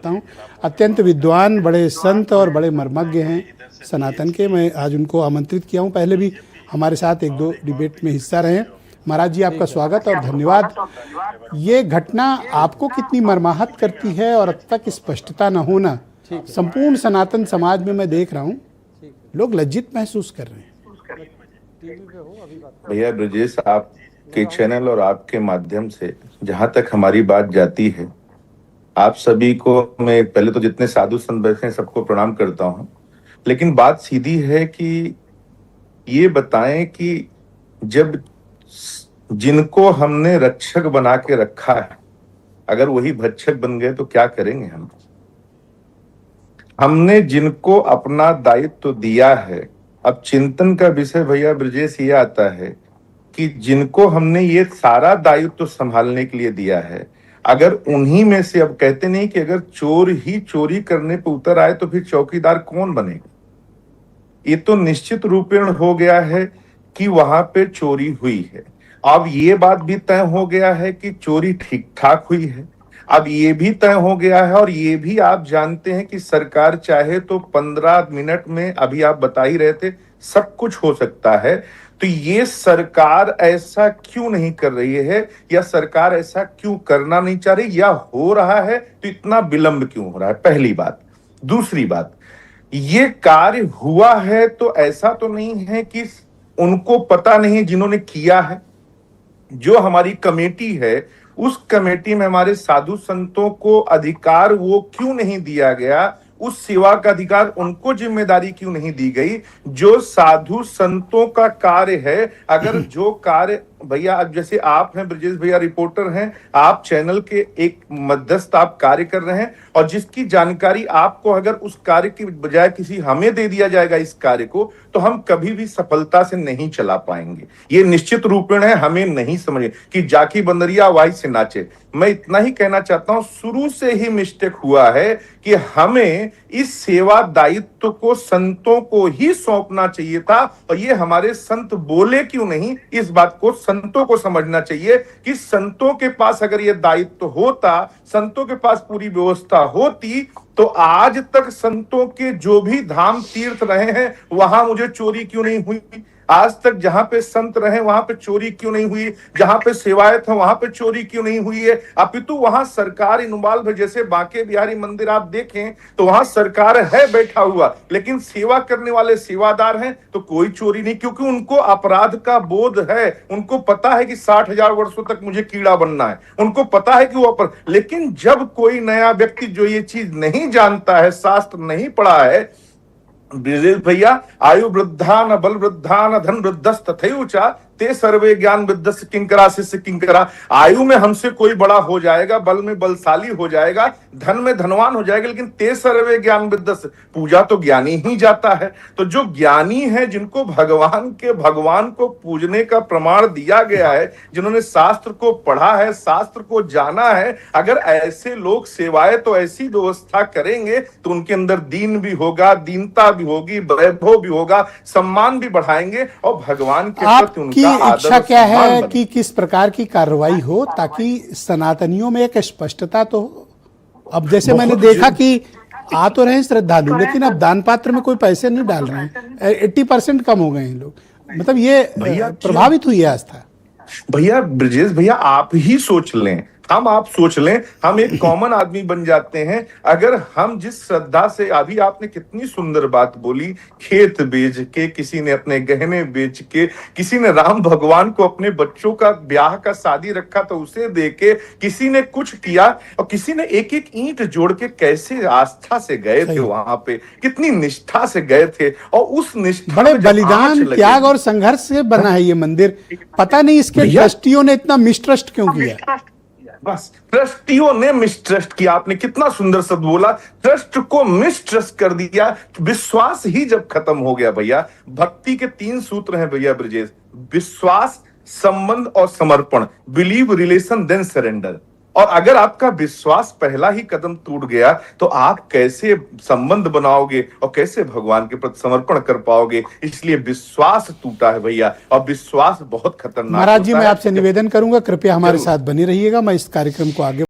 हूँ। अत्यंत विद्वान, बड़े संत और बड़े मर्मज्ञ हैं सनातन के। मैं आज उनको आमंत्रित किया हूँ, पहले भी हमारे साथ एक दो डिबेट में हिस्सा रहे हैं। महाराज जी, आपका स्वागत और धन्यवाद। ये घटना आपको कितनी मर्माहत करती है और अब तक स्पष्टता न होना संपूर्ण सनातन समाज में मैं देख रहा हूँ, लोग लज्जित महसूस कर रहे हैं। भैया ब्रजेश, आपके चैनल और आपके माध्यम से जहां तक हमारी बात जाती है, आप सभी को मैं पहले तो जितने साधु संत बैठे हैं सबको प्रणाम करता हूं। लेकिन बात सीधी है कि ये बताएं कि जब जिनको हमने रक्षक बना के रखा है, अगर वही भक्षक बन गए तो क्या करेंगे हम? हमने जिनको अपना दायित्व तो दिया है, अब चिंतन का विषय भैया ब्रजेश ये आता है कि जिनको हमने ये सारा दायित्व तो संभालने के लिए दिया है, अगर उन्हीं में से, अब कहते नहीं कि अगर चोर ही चोरी करने पर उतर आए तो फिर चौकीदार कौन बनेगा? ये तो निश्चित रूपेण हो गया है कि वहां पे चोरी हुई है। अब ये बात भी तय हो गया है कि चोरी ठीक ठाक हुई है। अब ये भी तय हो गया है और ये भी आप जानते हैं कि सरकार चाहे तो 15 मिनट में, अभी आप बता ही रहे थे, सब कुछ हो सकता है। तो ये सरकार ऐसा क्यों नहीं कर रही है, या सरकार ऐसा क्यों करना नहीं चाह रही, या हो रहा है तो इतना विलंब क्यों हो रहा है? पहली बात। दूसरी बात, ये कार्य हुआ है तो ऐसा तो नहीं है कि उनको पता नहीं जिन्होंने किया है। जो हमारी कमेटी है, उस कमेटी में हमारे साधु संतों को अधिकार वो क्यों नहीं दिया गया? उस सेवा का अधिकार उनको जिम्मेदारी क्यों नहीं दी गई? जो साधु संतों का कार्य है, अगर जो कार्य भैया, अब जैसे आप हैं ब्रजेश भैया, रिपोर्टर हैं, आप चैनल के एक मध्यस्थ आप कार्य कर रहे हैं, और जिसकी जानकारी आपको अगर उस कार्य की बजाय किसी हमें दे दिया जाएगा इस कार्य को, तो हम कभी भी सफलता से नहीं चला पाएंगे। ये निश्चित रूपेण है, हमें नहीं समझे कि जाकी बंदरिया वाई से नाचे। मैं इतना ही कहना चाहता हूं, शुरू से ही मिस्टेक हुआ है कि हमें इस सेवा दायित्व को संतों को ही सौंपना चाहिए था, और ये हमारे संत बोले क्यों नहीं, इस बात को संतों को समझना चाहिए कि संतों के पास अगर ये दायित्व होता, संतों के पास पूरी व्यवस्था होती, तो आज तक संतों के जो भी धाम तीर्थ रहे हैं वहां मुझे चोरी क्यों नहीं हुई? आज तक जहां पे संत रहे वहां पे चोरी क्यों नहीं हुई? जहां पे सेवाएं थे वहां पे चोरी क्यों नहीं हुई है? अपितु वहां सरकार इन्वॉल्व है। जैसे बांके बिहारी मंदिर आप देखें तो वहां सरकार है बैठा हुआ, लेकिन सेवा करने वाले सेवादार हैं तो कोई चोरी नहीं, क्योंकि उनको अपराध का बोध है। उनको पता है कि 60,000 वर्षों तक मुझे कीड़ा बनना है, उनको पता है कि वो लेकिन जब कोई नया व्यक्ति जो ये चीज नहीं जानता है, शास्त्र नहीं पढ़ा है, ब्रजेश भैया, आयु वृद्धा न बल वृद्धा न धन वृद्धस्तथैवच ते सर्वे ज्ञान वृद्धस्य किंकरा शिष्य किंकरा। आयु में हमसे कोई बड़ा हो जाएगा, बल में बलशाली हो जाएगा, धन में धनवान हो जाएगा, लेकिन ते सर्वे ज्ञान वृद्धस्य, पूजा तो ज्ञानी ही जाता है। तो जो ज्ञानी है, जिनको भगवान को पूजने का प्रमाण दिया गया है, जिन्होंने शास्त्र को पढ़ा है, शास्त्र को जाना है, अगर ऐसे लोग सेवाएं तो ऐसी व्यवस्था करेंगे तो उनके अंदर दीन भी होगा, दीनता भी होगी, वैभव भी होगा, सम्मान भी बढ़ाएंगे, और भगवान के प्रति उनका इच्छा क्या है कि किस प्रकार की कार्रवाई हो ताकि सनातनियों में एक स्पष्टता तो हो। अब जैसे मैंने देखा कि आ तो रहे हैं श्रद्धालु, लेकिन अब दान पात्र में कोई पैसे नहीं डाल रहे हैं। 80% कम हो गए हैं लोग, मतलब ये प्रभावित हुई है आस्था। भैया ब्रजेश भैया, आप ही सोच लें, आप सोच लें, हम एक कॉमन आदमी बन जाते हैं अगर हम जिस श्रद्धा से, अभी आपने कितनी सुंदर बात बोली, खेत बेच के, किसी ने अपने गहने बेच के, किसी ने राम भगवान को अपने बच्चों का ब्याह का शादी रखा तो उसे दे के, किसी ने कुछ किया, और किसी ने एक एक ईंट जोड़ के कैसे आस्था से गए थे वहां पे, कितनी निष्ठा से गए थे, और उस निष्ठा, बड़े बलिदान, त्याग और संघर्ष से बना है ये मंदिर। पता नहीं इसके ट्रस्टियों ने इतना मिसट्रस्ट क्यों किया? बस ट्रस्टियों ने मिसट्रस्ट किया। आपने कितना सुंदर शब्द बोला, ट्रस्ट को मिसट्रस्ट कर दिया। विश्वास ही जब खत्म हो गया भैया, भक्ति के 3 सूत्र हैं भैया ब्रजेश: विश्वास, संबंध और समर्पण। Believe, relation, then surrender. और अगर आपका विश्वास पहला ही कदम टूट गया तो आप कैसे संबंध बनाओगे और कैसे भगवान के प्रति समर्पण कर पाओगे? इसलिए विश्वास टूटा है भैया, और विश्वास बहुत खतरनाक। महाराज जी, मैं आपसे निवेदन करूंगा, कृपया हमारे साथ बने रहिएगा। मैं इस कार्यक्रम को आगे